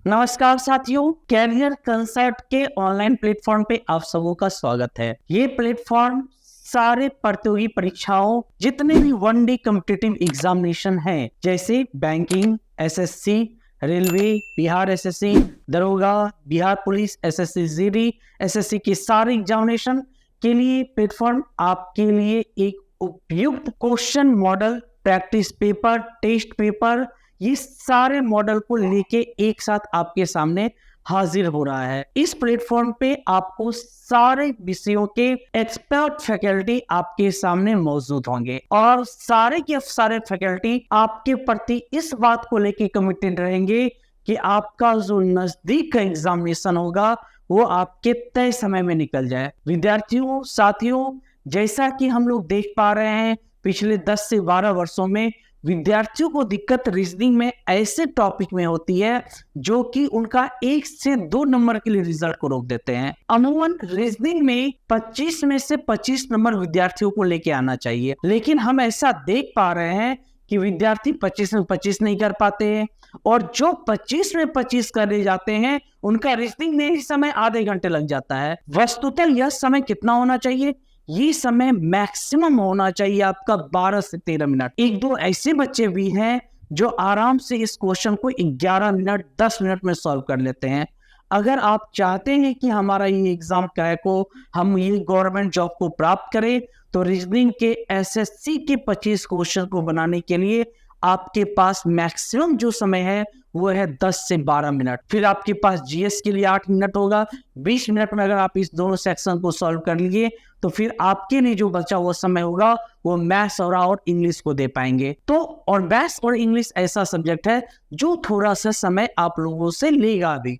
नमस्कार साथियों, career concept के ऑनलाइन प्लेटफॉर्म पे आप सबों का स्वागत है। ये प्लेटफॉर्म सारे प्रतियोगी परीक्षाओं, जितने भी वन डे कॉम्पिटिटिव एग्जामिनेशन हैं, जैसे banking, SSC, railway, Bihar SSC, दरोगा, Bihar police, SSC GD, SSC के सारे एग्जामिनेशन के लिए प्लेटफॉर्म आपके लिए एक उपयुक्त question model, practice paper, test paper, ये सारे मॉडल को लेके एक साथ आपके सामने हाजिर हो रहा है। इस प्लेटफॉर्म पे आपको सारे विषयों के एक्सपर्ट फैकल्टी आपके सामने मौजूद होंगे और सारे के सारे फैकल्टी आपके प्रति इस बात को लेके कमिटेड रहेंगे कि आपका जो नजदीक का एग्जामिनेशन होगा वो आपके तय समय में निकल जाए। विद्यार्थियों, साथियों, जैसा कि हम लोग देख पा रहे हैं, पिछले 10 से 12 वर्षों में विद्यार्थियों को दिक्कत रीजनिंग में ऐसे टॉपिक में होती है जो कि उनका 1 से 2 नंबर के लिए रिजल्ट को रोक देते हैं। अमूमन रीजनिंग में 25 में से 25 नंबर विद्यार्थियों को लेके आना चाहिए, लेकिन हम ऐसा देख पा रहे हैं कि विद्यार्थी 25 में 25 नहीं कर पाते हैं और जो 25 में 25 करे जाते हैं उनका रीजनिंग में ही समय आधे घंटे लग जाता है। वस्तुतः यह समय कितना होना चाहिए? ये समय मैक्सिमम होना चाहिए आपका 12 से 13 मिनट। एक दो ऐसे बच्चे भी हैं जो आराम से इस क्वेश्चन को 11 मिनट 10 मिनट में सॉल्व कर लेते हैं। अगर आप चाहते हैं कि हमारा ये एग्जाम क्रैक हो, हम ये गवर्नमेंट जॉब को प्राप्त करें, तो रीजनिंग के एसएससी के 25 क्वेश्चन को बनाने के लिए आपके पास मैक्सिमम जो समय है वो है 10 से 12 मिनट। फिर आपके पास जीएस के लिए 8 मिनट होगा। 20 मिनट में अगर आप इस दोनों सेक्शन को सॉल्व कर लिए तो फिर आपके लिए जो बचा हुआ समय होगा वो मैथ्स और इंग्लिश को दे पाएंगे। तो और मैथ्स और इंग्लिश ऐसा सब्जेक्ट है जो थोड़ा सा समय आप लोगों से लेगा भी,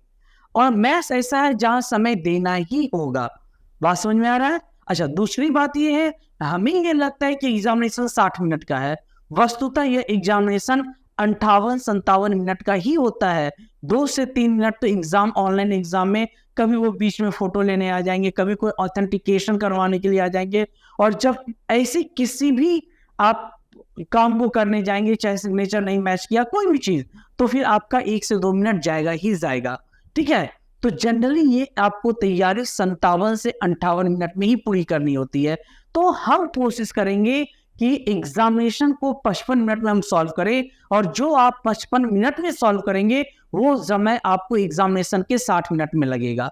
और मैथ्स ऐसा है जहां समय देना ही होगा। बात समझ में आ रहा है? अच्छा, दूसरी बात ये है, हमें ये लगता है कि एग्जामिनेशन 60 मिनट का है। वस्तुतः यह एग्जामिनेशन 58-57 मिनट का ही होता है। 2 से 3 मिनट तो एग्जाम, ऑनलाइन एग्जाम में कभी वो बीच में फोटो लेने आ जाएंगे, कभी कोई ऑथेंटिकेशन करवाने के लिए आ जाएंगे, और जब ऐसे किसी भी आप काम को करने जाएंगे, चाहे सिग्नेचर नहीं मैच किया कोई भी चीज, तो फिर आपका 1 से 2 मिनट जाएगा ही जाएगा। ठीक है, तो जनरली ये आपको तैयारी 57 से 58 मिनट में ही पूरी करनी होती है। तो हम कोशिश करेंगे कि एग्जामिनेशन को 55 मिनट में हम सॉल्व करें, और जो आप 55 मिनट में सॉल्व करेंगे वो समय आपको एग्जामिनेशन के 60 मिनट में लगेगा।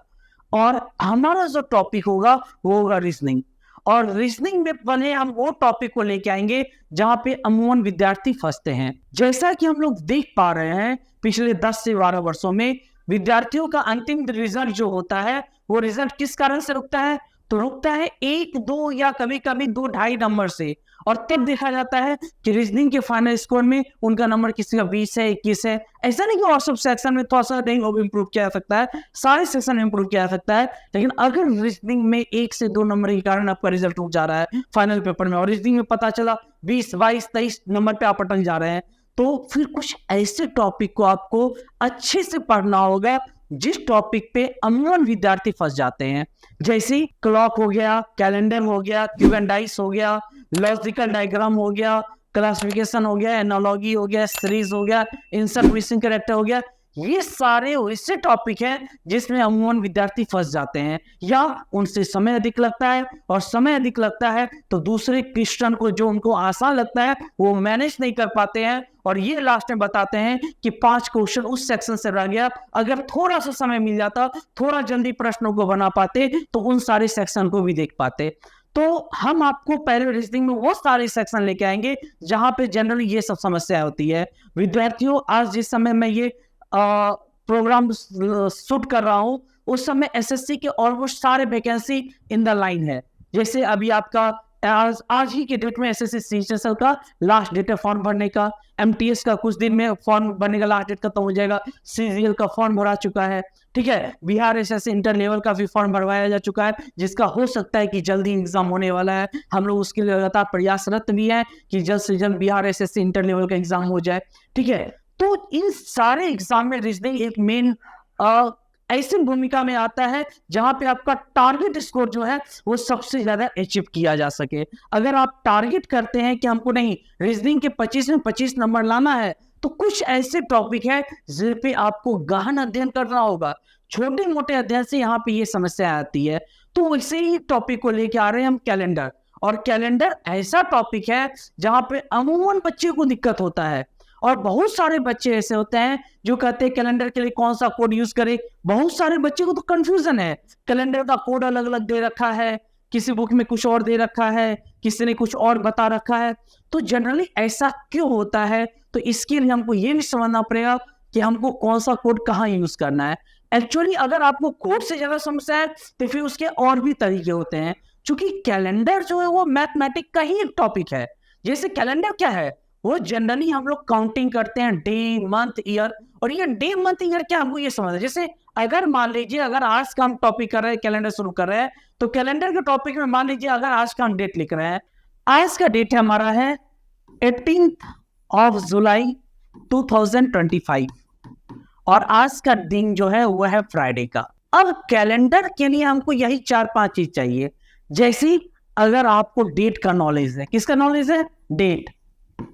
और हमारा जो टॉपिक होगा वो होगा रीजनिंग, और रीजनिंग में पहले हम वो टॉपिक को लेके आएंगे जहां पे अमूमन विद्यार्थी फंसते हैं। जैसा कि हम लोग देख पा रहे हैं, पिछले 10 से 12 वर्षों में विद्यार्थियों का अंतिम रिजल्ट जो होता है वो रिजल्ट किस कारण से रुकता है? तो रुकता है 1, 2 या कभी कभी 2, 2.5 नंबर से। और तब देखा जाता है कि रीजनिंग के फाइनल स्कोर में उनका नंबर किसी का 20 है, 21 है। ऐसा नहीं कि और सब सेक्शन में थोड़ा सा नहीं इम्प्रूव किया जा सकता है, सारे सेक्शन में इम्प्रूव किया जा सकता है, लेकिन अगर रीजनिंग में 1 से 2 नंबर के कारण आपका रिजल्ट रुक जा रहा है फाइनल पेपर में, और रीजनिंग में पता चला 20, 22, 23 नंबर पे आप अटक जा रहे हैं, तो फिर कुछ ऐसे टॉपिक को आपको अच्छे से पढ़ना होगा जिस टॉपिक पे अमूमन विद्यार्थी फंस जाते हैं। जैसे क्लॉक हो गया, कैलेंडर हो गया, क्यू एंड डाइस हो गया, लॉजिकल डायग्राम हो गया, क्लासिफिकेशन हो गया, एनालॉजी हो गया, सीरीज हो गया, इंसर्ट मिसिंग कैरेक्टर हो गया। ये सारे वैसे टॉपिक हैं जिसमें अमूमन विद्यार्थी फंस जाते हैं, या उनसे समय अधिक लगता है, और समय अधिक लगता है तो दूसरे क्वेश्चन को जो उनको आसान लगता है वो मैनेज नहीं कर पाते हैं, और ये लास्ट में बताते हैं कि 5 क्वेश्चन उस सेक्शन से रह गया, अगर थोड़ा सा समय मिल जाता, थोड़ा जल्दी प्रश्नों को बना पाते तो उन सारे सेक्शन को भी देख पाते। तो हम आपको पहले रीजनिंग में वो सारे सेक्शन लेके आएंगे जहां पे जनरली ये सब समस्या होती है। विद्यार्थियों, आज जिस समय मैं ये प्रोग्राम शूट कर रहा हूं उस समय एसएससी के ऑलमोस्ट सारे वैकेंसी इन द लाइन है। जैसे अभी आपका आज ही के डेट में एसएससी सीजीएल का लास्ट डेट है फॉर्म भरने का, एमटीएस का कुछ दिन में फॉर्म भरने का लास्ट डेट खत्म हो जाएगा, सीजीएल का फॉर्म भरा चुका है। ठीक है, बिहार एसएससी इंटर लेवल का भी फॉर्म भरवाया जा चुका है, जिसका हो सकता है कि जल्दी एग्जाम होने वाला है। हम लोग उसके लिए लगातार प्रयासरत भी हैं कि जल्द से जल्द बिहार एसएससी इंटर लेवल का एग्जाम हो जाए। ठीक है, तो इन सारे एग्जाम में रीजनिंग एक मेन ऐसी भूमिका में आता है जहां पे आपका टारगेट स्कोर जो है वो सबसे ज्यादा अचीव किया जा सके। अगर आप टारगेट करते हैं कि हमको नहीं रीजनिंग के 25 में 25 नंबर लाना है, तो कुछ ऐसे टॉपिक है जिन पे आपको गहन अध्ययन करना होगा। छोटे मोटे अध्ययन से यहाँ पे ये समस्या आती है। तो वैसे ही टॉपिक को लेके आ रहे हैं हम कैलेंडर। और कैलेंडर ऐसा टॉपिक है जहाँ पे अमूमन बच्चे को दिक्कत होता है। और बहुत सारे बच्चे ऐसे होते हैं जो कहते हैं कैलेंडर के लिए कौन सा कोड यूज करें। बहुत सारे बच्चे को तो कंफ्यूजन है, कैलेंडर का कोड अलग अलग दे रखा है, किसी बुक में कुछ और दे रखा है, किसी ने कुछ और बता रखा है। तो जनरली ऐसा क्यों होता है, तो इसके लिए हमको ये भी समझना पड़ेगा कि हमको कौन सा कोड कहाँ यूज करना है। एक्चुअली अगर आपको कोड से ज्यादा समस्या है तो फिर उसके और भी तरीके होते हैं, क्योंकि कैलेंडर जो है वो मैथमेटिक का ही एक टॉपिक है। जैसे कैलेंडर क्या है, वो जनरली हम लोग काउंटिंग करते हैं डे मंथ ईयर। और ये डे मंथ ईयर क्या, हमको ये समझ है। जैसे अगर मान लीजिए अगर आज का हम टॉपिक कर रहे हैं, कैलेंडर शुरू कर रहे हैं, तो कैलेंडर के टॉपिक में मान लीजिए अगर आज का हम डेट लिख रहे हैं, आज का डेट हमारा है 18 जुलाई 2025 और आज का दिन जो है वो है फ्राइडे का। अब कैलेंडर के लिए हमको यही 4-5 चीज चाहिए। जैसे अगर आपको डेट का नॉलेज है, किसका नॉलेज है, डेट,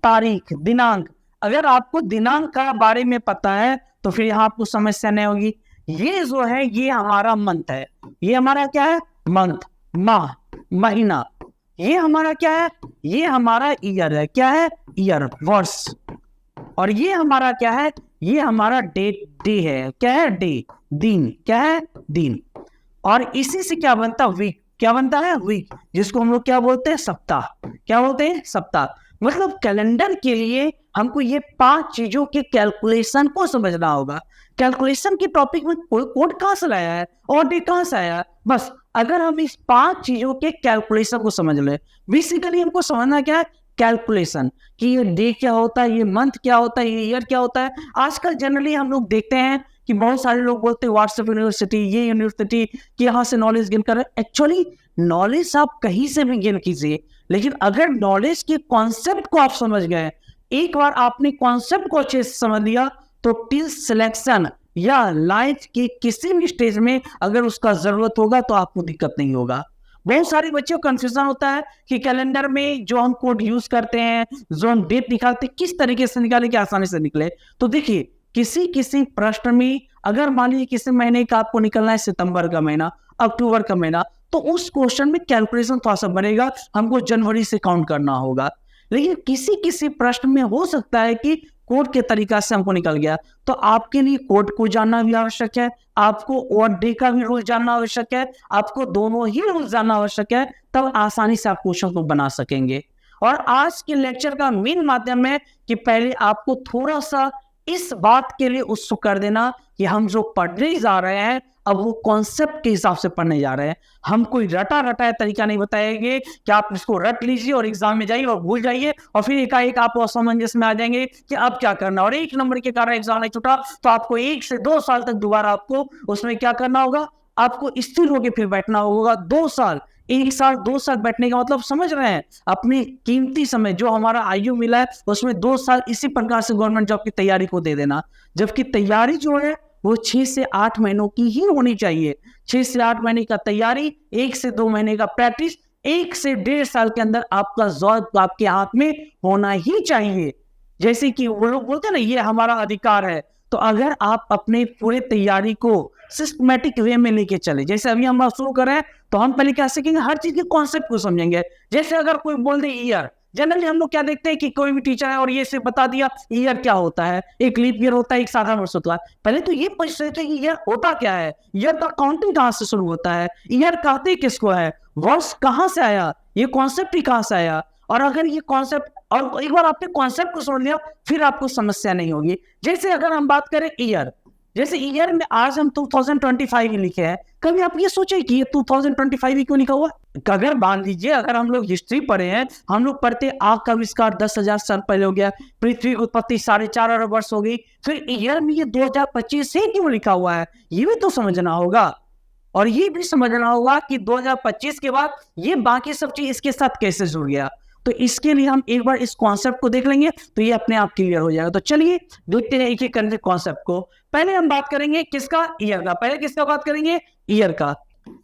तारीख, दिनांक। अगर आपको दिनांक का बारे में पता है तो फिर यहाँ आपको समस्या नहीं होगी। ये जो है ये हमारा मंथ है, ये हमारा क्या है, मंथ, माह, महीना। ये हमारा क्या है, ये हमारा ईयर है, क्या है, ईयर, वर्ष। और ये हमारा क्या है, ये हमारा डे है, क्या है, डे, दिन, क्या है, दिन। और इसी से क्या बनता है, वीक। क्या बनता है, वीक, जिसको हम लोग क्या बोलते हैं, सप्ताह। क्या बोलते हैं, सप्ताह। मतलब कैलेंडर के लिए हमको ये 5 चीजों के कैलकुलेशन को समझना होगा। कैलकुलेशन के टॉपिक में कोड कहां से लाया है और डे कहां से आया है, बस अगर हम इस 5 चीजों के कैलकुलेशन को समझ ले। बेसिकली हमको समझना क्या है, कैलकुलेशन, कि ये डे क्या होता है, ये मंथ क्या होता है, ये ईयर क्या होता है। आजकल जनरली हम लोग देखते हैं कि बहुत सारे लोग बोलते हैं व्हाट्सएप यूनिवर्सिटी, ये यूनिवर्सिटी, कि यहाँ से नॉलेज गेन कर रहे हैं। एक्चुअली नॉलेज आप कहीं से भी गेन कीजिए, लेकिन अगर नॉलेज के कॉन्सेप्ट को आप समझ गए, एक बार आपने कॉन्सेप्ट को अच्छे से समझ लिया, तो टिल सिलेक्शन या लाइफ के किसी भी स्टेज में अगर उसका जरूरत होगा तो आपको दिक्कत नहीं होगा। बहुत सारे बच्चों को कंफ्यूजन होता है कि कैलेंडर में जो हम कोड यूज करते हैं, जो हम डेट निकालते हैं, किस तरीके से निकाले कि आसानी से निकले। तो देखिए किसी किसी प्रश्न में अगर मान लीजिए किसी महीने का आपको निकलना है सितंबर का महीना, अक्टूबर का महीना, तो उस क्वेश्चन में कैलकुलेशन थोड़ा सा बनेगा, हमको जनवरी से काउंट करना होगा। लेकिन किसी किसी प्रश्न में हो सकता है कि कोड के तरीका से हमको निकल गया, तो आपके लिए कोड को जानना भी आवश्यक है, आपको और डे का भी रूल जानना आवश्यक है, आपको दोनों ही रूल जानना आवश्यक है, तब आसानी से आप क्वेश्चन को बना सकेंगे। और आज के लेक्चर का मेन माध्यम है कि पहले आपको थोड़ा सा इस बात के लिए उत्सुक कर देना कि हम जो पढ़ने जा रहे हैं अब वो कॉन्सेप्ट के हिसाब से पढ़ने जा रहे हैं। हम कोई रटा रटाया तरीका नहीं बताएंगे कि आप इसको रट लीजिए और एग्जाम में जाइए और भूल जाइए और फिर एकाएक आप असमंजस में आ जाएंगे कि अब क्या करना, और 1 नंबर के कारण एग्जाम नहीं छूटा तो आपको 1 से 2 साल तक दोबारा आपको उसमें क्या करना होगा, आपको स्थिर होकर फिर बैठना होगा। 2 साल, 1 साल 2 साल बैठने का मतलब समझ रहे हैं, अपने कीमती समय जो हमारा आयु मिला है उसमें 2 साल इसी प्रकार से गवर्नमेंट जॉब की तैयारी को दे देना। जबकि तैयारी जो है वो 6 से 8 महीनों की ही होनी चाहिए। 6 से 8 महीने का तैयारी, 1 से 2 महीने का प्रैक्टिस, 1 से 1.5 साल के अंदर आपका जॉब आपके हाथ में होना ही चाहिए। जैसे कि वो लोग बोलते हैं ना, ये हमारा अधिकार है। तो अगर आप अपने पूरे तैयारी को सिस्टमेटिक वे में लेके चले, जैसे अभी हम शुरू कर रहे हैं, तो हम पहले क्या सीखेंगे, हर चीज के कॉन्सेप्ट को समझेंगे। जैसे अगर कोई बोल दे ईयर, जनरली हम लोग क्या देखते हैं कि कोई भी टीचर है और ये से बता दिया ईयर क्या होता है, एक लीप ईयर होता है, एक साधारण वर्ष होता है। पहले तो ये पूछ रहे थे कि ईयर होता क्या है, ईयर का काउंटिंग कहाँ से शुरू होता है, ईयर कहते किसको है, वर्ष कहाँ से आया, ये कॉन्सेप्ट ही कहाँ से आया। और अगर ये कॉन्सेप्ट, और एक बार आपने कॉन्सेप्ट को समझ लिया फिर आपको समस्या नहीं होगी। जैसे अगर हम बात करें ईयर, जैसे ईयर में आज हम 2025 ही लिखे हैं, कभी आप ये सोचे कि ये 2025 ही क्यों लिखा हुआ। अगर मान लीजिए अगर हम लोग हिस्ट्री पढ़े हैं, हम लोग पढ़ते आग का आविष्कार 10,000 साल पहले हो गया, पृथ्वी की उत्पत्ति 4.5 अरब वर्ष हो गई, फिर ईयर में ये 2025 से क्यों लिखा हुआ है, ये भी तो समझना होगा। और ये भी समझना होगा कि 2025 के बाद ये बाकी सब चीज इसके साथ कैसे जुड़ गया। तो इसके लिए हम एक बार इस कॉन्सेप्ट को देख लेंगे तो ये अपने आप क्लियर हो जाएगा। तो चलिए देखते हैं एक एक करके कॉन्सेप्ट को। पहले हम बात करेंगे किसका, ईयर का। पहले किसका बात करेंगे, ईयर का।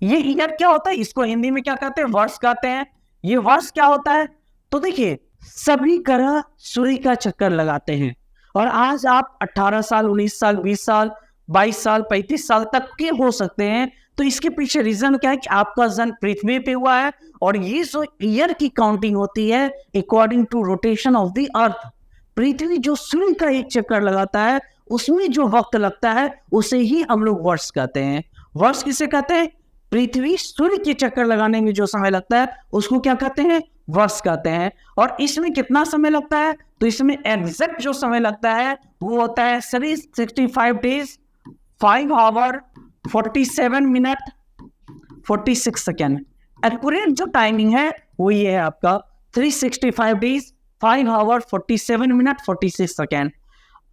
ये ईयर क्या होता है, इसको हिंदी में क्या कहते हैं, वर्ष कहते हैं। ये वर्ष क्या होता है, तो देखिए सभी ग्रह सूर्य का चक्कर लगाते हैं और आज आप 18 साल, 19 साल, 20 साल, 22 साल, 35 साल तक के हो सकते हैं। तो इसके पीछे रीजन क्या है कि आपका जन्म पृथ्वी पे हुआ है, और ये जो ईयर की काउंटिंग होती है according to rotation of the earth. पृथ्वी जो सूर्य का एक चक्कर लगाता है उसमें जो वक्त लगता है उसे ही हम लोग वर्ष कहते हैं। वर्ष किसे कहते हैं? पृथ्वी सूर्य के चक्कर लगाने में जो समय लगता है उसको क्या कहते हैं? वर्ष कहते हैं। और इसमें कितना समय लगता है? तो इसमें एग्जैक्ट जो समय लगता है वो होता है 365 days 5 hour 47 minute 46 second. Accurate जो टाइमिंग है वो ये है आपका 365 डेज 5 आवर 47 मिनट 46 सेकेंड।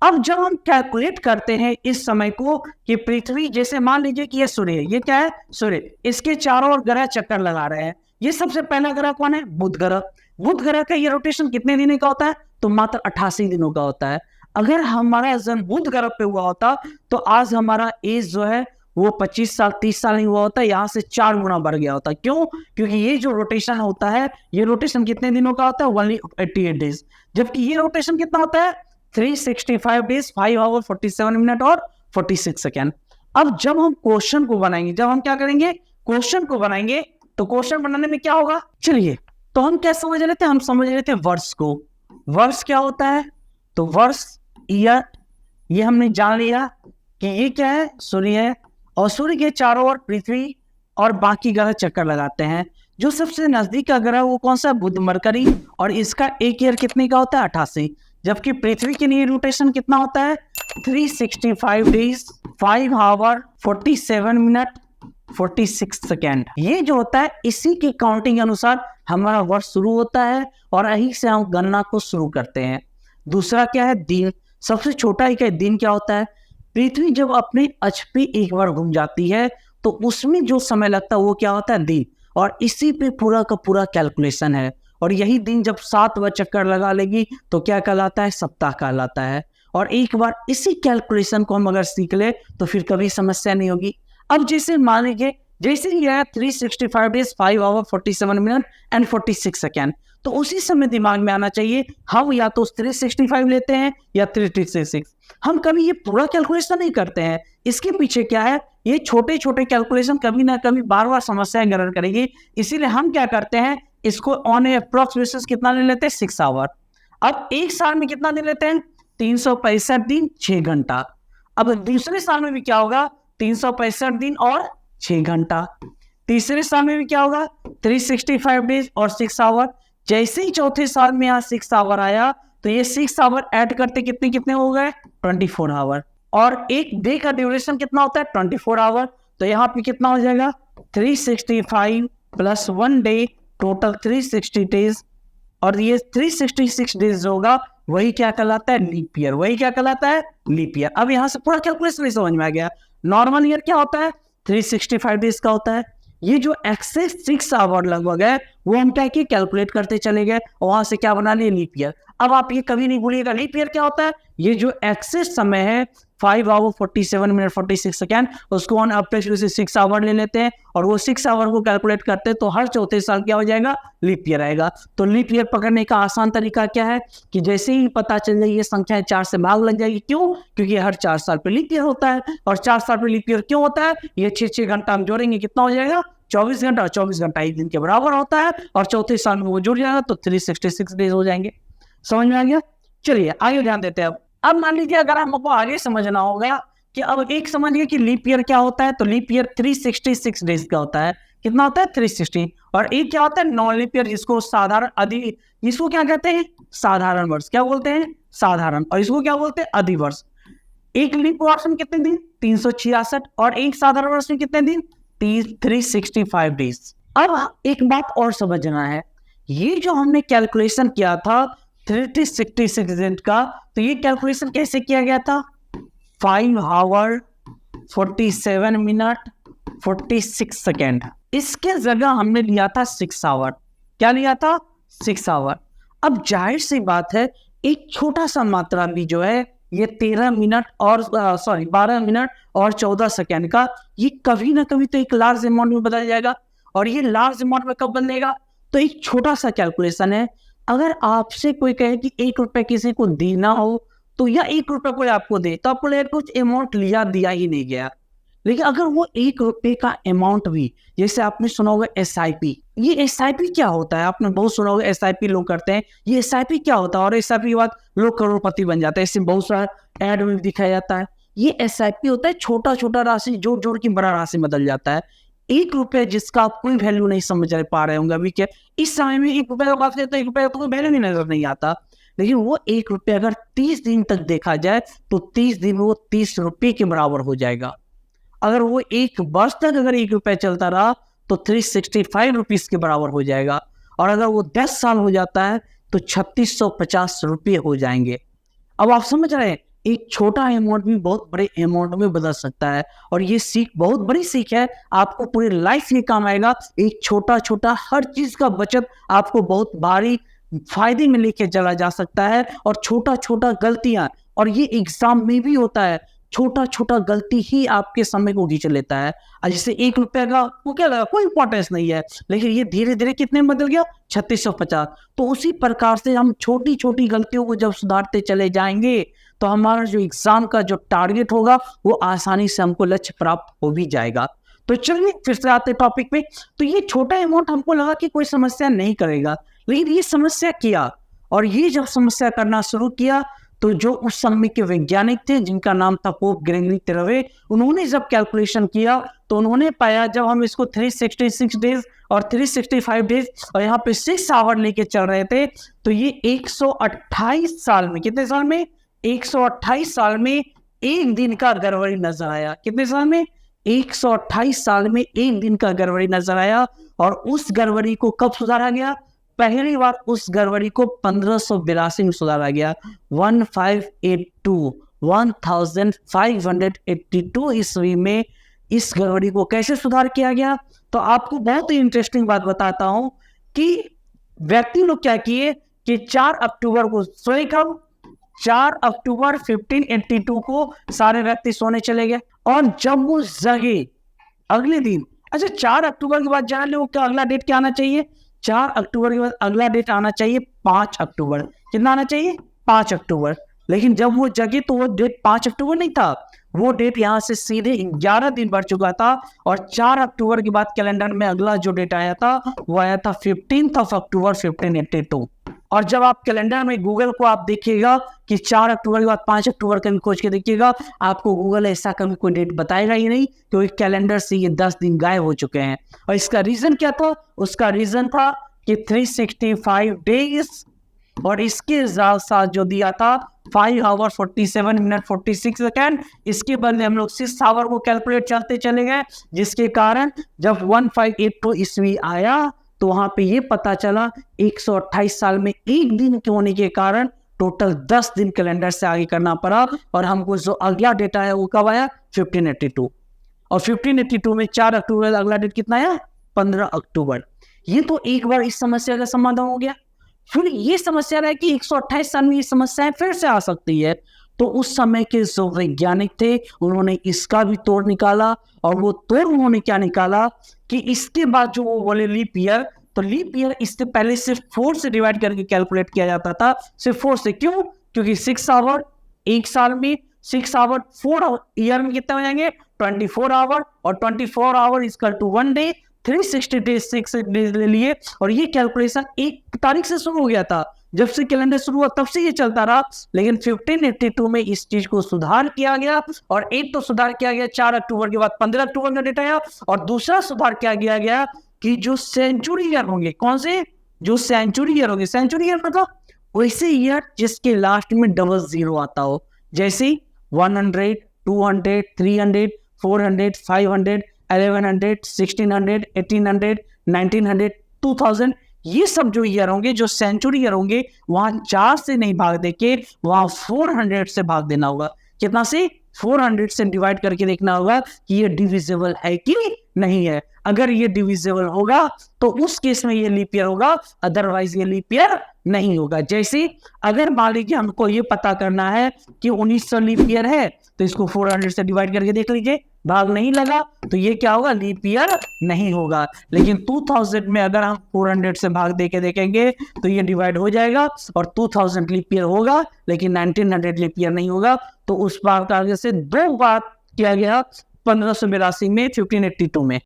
अब जब हम कैलकुलेट करते हैं इस समय को कि पृथ्वी, जैसे मान लीजिए कि ये सूर्य है, ये क्या है? सूर्य, इसके चारों ओर ग्रह चक्कर लगा रहे हैं। ये सबसे पहला ग्रह कौन है? बुध ग्रह। बुध ग्रह का ये रोटेशन कितने दिनों का होता है? तो मात्र 88 दिनों का होता है। अगर हमारा जन्म बुध ग्रह पे हुआ होता तो आज हमारा एज जो है वो 25 साल 30 साल नहीं हुआ होता, यहाँ से 4 गुना बढ़ गया होता। क्यों? क्योंकि ये जो रोटेशन होता है ये रोटेशन कितने दिनों का होता है? 188 डेज। जबकि ये रोटेशन कितना होता है? 365 डेज 5 आवर 47 मिनट और 46 सेकेंड। अब जब हम क्वेश्चन को बनाएंगे, जब हम क्या करेंगे? क्वेश्चन को बनाएंगे, तो क्वेश्चन बनाने में क्या होगा? चलिए, तो हम क्या समझ रहे थे? हम समझ रहे थे वर्ष को। वर्ष क्या होता है? तो वर्ष, ईयर, ये हमने जान लिया कि ये क्या है? सूर्य है, और सूर्य के चारों ओर पृथ्वी और बाकी ग्रह चक्कर लगाते हैं। जो सबसे नजदीक का ग्रह वो कौन सा? बुध, मरकरी, और इसका एक ईयर कितने का होता है? 88। जबकि पृथ्वी के लिए रोटेशन कितना होता है? 365 डेज 5 आवर 47 मिनट 46 सेकेंड। ये जो होता है इसी की काउंटिंग अनुसार हमारा वर्ष शुरू होता है, और यहीं से हम गणना को शुरू करते हैं। दूसरा क्या है? दिन। सबसे छोटा ही क्या है? दिन क्या होता है? पृथ्वी जब अपने अक्ष पे एक बार घूम जाती है तो उसमें जो समय लगता है वो क्या होता है? दिन। और इसी पे पूरा का पूरा कैलकुलेशन है। और यही दिन जब 7 बार चक्कर लगा लेगी तो क्या कहलाता है? सप्ताह कहलाता है। और एक बार इसी कैलकुलेशन को हम अगर सीख ले तो फिर कभी समस्या नहीं होगी। अब जैसे मान लीजिए, जैसे ही आया 365 days 5 hour 47 minute and 46 second, तो उसी समय दिमाग में आना चाहिए हम या तो 365 लेते हैं या 366। हम कभी ये पूरा कैलकुलेशन नहीं करते हैं। इसके पीछे क्या है? ये छोटे छोटे कैलकुलेशन कभी ना कभी बार बार समस्याएं ग्रहण करेगी। इसीलिए हम क्या करते हैं, इसको ऑन ए अप्रॉक्स बेसिस कितना ले लेते हैं? 6 आवर। अब एक साल में कितना दिन लेते हैं? 365 दिन 6 घंटा। अब दूसरे साल में भी क्या होगा? 365 दिन और 6 घंटा। तीसरे साल में भी क्या होगा? 365 डेज और 6 आवर। जैसे ही चौथे साल में यहाँ 6 आवर आया तो ये 6 आवर ऐड करते कितने कितने हो गए? 24 आवर। और एक डे का ड्यूरेशन कितना होता है? 24 आवर। तो यहाँ पे कितना हो जाएगा? 365 प्लस 1 डे, टोटल 360 डेज। और ये 366 डेज होगा वही क्या कहलाता है? Leap year. वही क्या कहलाता है? Leap year. अब यहाँ से पूरा कैलकुलेशन समझ में आ गया। नॉर्मल ईयर क्या होता है? 365 डेज का होता है। ये जो एक्सेस 6 आवर लगभग है वो हम क्या किए? कैलकुलेट करते चले गए, और वहां से क्या बना लिए? Leap year. अब आप ये कभी नहीं भूलिएगा, लीप ईयर क्या होता है? ये जो एक्सेस समय है 5 आवर 47 मिनट 46 सेकेंड, उसको ऑन अप्रॉक्स 6 आवर ले लेते हैं, और वो 6 आवर को कैलकुलेट करते हैं तो हर चौथे साल क्या हो जाएगा? लीप ईयर आएगा। तो लीप ईयर पकड़ने का आसान तरीका क्या है कि जैसे ही पता चल जाए ये संख्या 4 से भाग लग जाएगी। क्यों? क्योंकि हर 4 साल पे लीप ईयर होता है। और 4 साल पे लीप ईयर क्यों होता है? ये 6 घंटा हम जोड़ेंगे, कितना हो जाएगा? 24 घंटा। और 24 घंटा एक दिन के बराबर होता है, और चौथे साल में वो जुड़ जाएगा तो 366 डेज हो जाएंगे। समझ में आ गया? चलिए आगे ध्यान देते हैं। अब मान लीजिए अगर हमको आगे समझना होगा कि अब एक समझिए कि लीप ईयर क्या होता है, तो लीप ईयर 366 डेज का होता है। कितना होता है? 360। और एक क्या होता है? नॉन लीप ईयर, जिसको साधारण अधि, इसको क्या कहते हैं? साधारण वर्ष। क्या बोलते हैं? साधारण। और इसको क्या बोलते हैं? अधिवर्ष। एक लीप वर्ष में कितने दिन? 366। और एक साधारण वर्ष में कितने दिन? 365 डेज। अब एक बात और समझना है, ये जो हमने कैलकुलेशन किया था 366 दिन का, तो ये कैलकुलेशन कैसे किया गया था? 5 आवर 47 मिनट 46 सेकेंड। इसके जगह हमने लिया था 6 आवर। क्या लिया था? 6 आवर। अब जाहिर सी बात है एक छोटा सा मात्रा भी जो है ये 13 मिनट और 12 मिनट और 14 सेकेंड का, ये कभी ना कभी तो एक लार्ज अमाउंट में बदल जाएगा। और ये लार्ज अमाउंट में कब बदलेगा? तो एक छोटा सा कैलकुलेशन है। अगर आपसे कोई कहे कि 1 रुपए किसी को देना हो तो या 1 रुपए कोई आपको दे तो आपको लगेगा कुछ अमाउंट लिया दिया ही नहीं गया। लेकिन अगर वो 1 रुपए का अमाउंट भी, जैसे आपने सुना होगा एसआईपी, ये एसआईपी क्या होता है? आपने बहुत सुना होगा एसआईपी लोग करते हैं। ये एसआईपी क्या होता है? और एसआईपी के बाद लोग करोड़पति बन जाते हैं। इससे बहुत सारा ऐड में दिखाया जाता है। ये एसआईपी होता है छोटा छोटा राशि जोड़ जोड़ के बड़ा राशि बदल जाता है। 1 रुपए जिसका आप कोई वैल्यू नहीं समझ पा रहे होंगे अभी क्या इस समय में 1 रुपए का बात करते हैं, 1 रुपए का तो कोई वैल्यू नहीं नजर नहीं आता। लेकिन वो 1 रुपए अगर 30 दिन तक देखा जाए तो 30 दिन वो 30 रुपए के बराबर हो जाएगा। अगर वो 1 वर्ष तक अगर 1 रुपया चलता रहा तो 365 रुपीज के बराबर हो जाएगा। और अगर वो 10 साल हो जाता है तो 3650 रुपये हो जाएंगे। अब आप समझ रहे हैं, एक छोटा अमाउंट भी बहुत बड़े अमाउंट में बदल सकता है। और ये सीख बहुत बड़ी सीख है, आपको पूरी लाइफ ये काम आएगा। एक छोटा छोटा हर चीज का बचत आपको बहुत भारी फायदे में लेके चला जा सकता है। और छोटा छोटा गलतियां, और ये एग्जाम में भी होता है, छोटा छोटा गलती ही आपके समय को खींच लेता है। जैसे 1 रुपया का वो क्या लगा, कोई इंपॉर्टेंस नहीं है, लेकिन ये धीरे धीरे कितने में बदल गया, 3650। तो उसी प्रकार से हम छोटी छोटी गलतियों को जब सुधारते चले जाएंगे तो हमारा जो एग्जाम का जो टारगेट होगा वो आसानी से हमको लक्ष्य प्राप्त हो भी जाएगा। तो चलिए फिर से आते टॉपिक पे। तो ये छोटा अमाउंट हमको लगा कि कोई समस्या नहीं करेगा, लेकिन ये समस्या किया। और ये जब समस्या करना शुरू किया तो जो उस समय के वैज्ञानिक थे जिनका नाम था पोप ग्रेगरी 13वें, उन्होंने जब कैलकुलेशन किया तो उन्होंने पाया जब हम इसको 366 डेज और 365 डेज और यहाँ पे 6 आवर लेके चल रहे थे तो ये 128 साल में, कितने साल में, 128 साल में 1 दिन का गड़बड़ी नजर आया। कितने साल में, 128 साल में 1 दिन का गड़बड़ी नजर आया। और उस गड़बड़ी को कब सुधारा गया? पहली बार उस गड़बड़ी को 1582 में सुधारा गया। 1582 ईस्वी में इस गड़बड़ी को कैसे सुधार किया गया? तो आपको बहुत ही इंटरेस्टिंग बात बताता हूं कि व्यक्ति लोग क्या किए कि 4 अक्टूबर को सोए, कब, 4 अक्टूबर 1582 को सारे व्यक्ति सोने चले गए। और जब वो जगे अगले दिन, अच्छा 4 अक्टूबर के बाद जान लो क्या अगला डेट क्या आना चाहिए? 4 अक्टूबर के बाद अगला डेट आना चाहिए 5 अक्टूबर। कितना आना चाहिए? 5 अक्टूबर। लेकिन जब वो जगे तो वो डेट 5 अक्टूबर नहीं था, वो डेट यहाँ से सीधे 11 दिन बढ़ चुका था। और 4 अक्टूबर के बाद कैलेंडर में अगला जो डेट आया था वो आया था 15 अक्टूबर 1582। और जब आप कैलेंडर में गूगल को आप देखिएगा कि 4 अक्टूबर के बाद 5 अक्टूबर कभी खोज के देखिएगा, आपको गूगल ऐसा कभी कोई डेट बताएगा ही नहीं, क्योंकि कैलेंडर से ये 10 दिन गायब हो चुके हैं। और इसका रीजन क्या था? उसका रीजन था कि 365 डेज और इसके साथ जो दिया था 5 आवर 47 मिनट 46 सेकेंड, इसके बदले हम लोग 6 आवर को कैलकुलेट चलते चले गए, जिसके कारण जब 1582 ईस्वी आया तो वहां पे ये पता चला 128 साल में 1 दिन के होने के कारण टोटल 10 दिन कैलेंडर से आगे करना पड़ा। और हमको जो अगला डेटा है वो कब आया? 1582। और 1582 में 4 अक्टूबर अगला डेट कितना आया? 15 अक्टूबर। ये तो एक बार इस समस्या का समाधान हो गया। फिर ये समस्या रहा कि 128 साल में ये समस्या फिर से आ सकती है। तो उस समय के जो वैज्ञानिक थे उन्होंने इसका भी तोड़ निकाला। और वो तोड़ उन्होंने क्या निकाला कि इसके बाद जो वो बोले लीप ईयर, तो लीप ईयर इससे पहले सिर्फ 4 से डिवाइड करके कैलकुलेट किया जाता था, सिर्फ 4 से। क्यों? क्योंकि 6 आवर एक साल में, 6 आवर 4 ईयर में कितने हो जाएंगे? 24 आवर। और 24 hour equal to 1 day. 360 days 6 days ले लिए। और ये कैलकुलेशन 1 तारीख से शुरू हो गया था, जब से कैलेंडर शुरू हुआ तब से ये चलता रहा। लेकिन 1582 में इस चीज को सुधार किया गया। और एक तो सुधार किया गया 4 अक्टूबर के बाद 15 अक्टूबर का डेट आया। और दूसरा सुधार किया गया कि जो सेंचुरी ईयर होंगे, कौन से? जो सेंचुरी ईयर होंगे। सेंचुरी ईयर मतलब वैसे ईयर जिसके लास्ट में डबल जीरो आता हो, जैसे 100, 200, 300, 400, 500, 1100, 1600, 1800, 1900, 2000, ये सब जो ईयर होंगे, जो सेंचुरी ईयर होंगे, वहां 4 से नहीं भाग देके वहां 400 से भाग देना होगा। कितना से? 400 से डिवाइड करके देखना होगा कि ये डिविजिबल है कि नहीं है। अगर ये डिविजिबल होगा तो उस केस में ये लीप ईयर होगा, अदरवाइज ये लीप ईयर नहीं होगा। जैसे अगर मान लीजिए हमको ये पता करना है कि 1900 लीप ईयर है तो इसको 400 से डिवाइड करके देख लीजिए, भाग नहीं लगा तो ये क्या होगा, लीप ईयर नहीं होगा। लेकिन 2000 में अगर हम 400 से भाग दे के देखेंगे तो ये डिवाइड हो जाएगा और 2000 लीप ईयर होगा, लेकिन 1900 लीप ईयर नहीं होगा। तो उस बार का आगे से 2 बार किया गया 1582 में 1582 में।